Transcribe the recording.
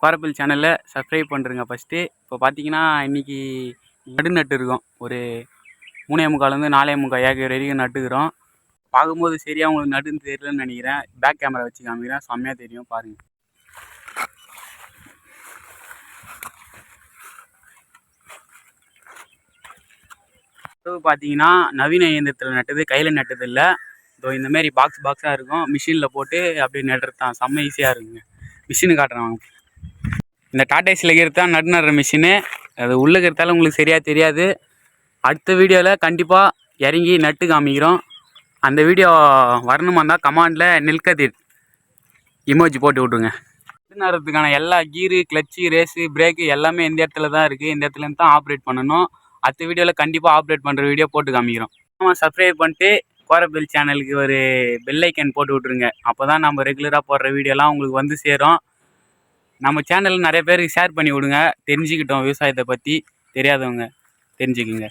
கோரப்பில் சேனலை சப்ஸ்கிரைப் பண்ணுறங்க ஃபஸ்ட்டு. இப்போ பார்த்தீங்கன்னா இன்றைக்கி நட்டு இருக்கோம். ஒரு 3.25 4.25 ஏக்கர் வரைக்கும் நட்டுக்கிறோம். பார்க்கும்போது சரியாக உங்களுக்கு நட்டுன்னு தெரியலன்னு நினைக்கிறேன். பேக் கேமரா வச்சு காமிக்கிறேன், செம்மையாக தெரியும் பாருங்கள். பார்த்தீங்கன்னா நவீன இயந்திரத்தில் நட்டது, கையில் நட்டது இல்லை. இதோ இந்தமாரி பாக்ஸாக இருக்கும். மிஷினில் போட்டு அப்படி நடுறது தான், செம்ம ஈஸியாக இருக்குங்க. மிஷினு காட்டுறேன் வாங்க. இந்த டாடா ஏசியில் இருக்கிறது தான் நடுற மிஷினு. அது உள்ளே இருக்கிறதால உங்களுக்கு சரியாக தெரியாது. அடுத்த வீடியோவில் கண்டிப்பாக இறங்கி நட்டு காமிக்கிறோம். அந்த வீடியோ வரணுமா இருந்தால் கமாண்டில் நெல்கதிர் இமோஜி போட்டு விட்ருங்க. நடுறதுக்கான எல்லா கீரு, கிளச்சு, ரேஸு, பிரேக்கு எல்லாமே இந்த இடத்துல தான் இருக்குது. இந்த இடத்துலேருந்து தான் ஆப்ரேட் பண்ணணும். அடுத்த வீடியோவில் கண்டிப்பாக ஆப்ரேட் பண்ணுற வீடியோ போட்டு காமிக்கிறோம். சப்ஸ்கிரைப் பண்ணிட்டு கோரப்பில் சேனலுக்கு ஒரு பெல் ஐக்கன் போட்டு விட்ருங்க. அப்போ தான் நம்ம ரெகுலராக போடுற வீடியோலாம் உங்களுக்கு வந்து சேரும். நம்ம சேனலில் நிறைய பேருக்கு ஷேர் பண்ணி விடுங்க, தெரிஞ்சுக்கிட்டோம் விவசாயத்தை பற்றி. தெரியாதவங்க தெரிஞ்சுக்குங்க.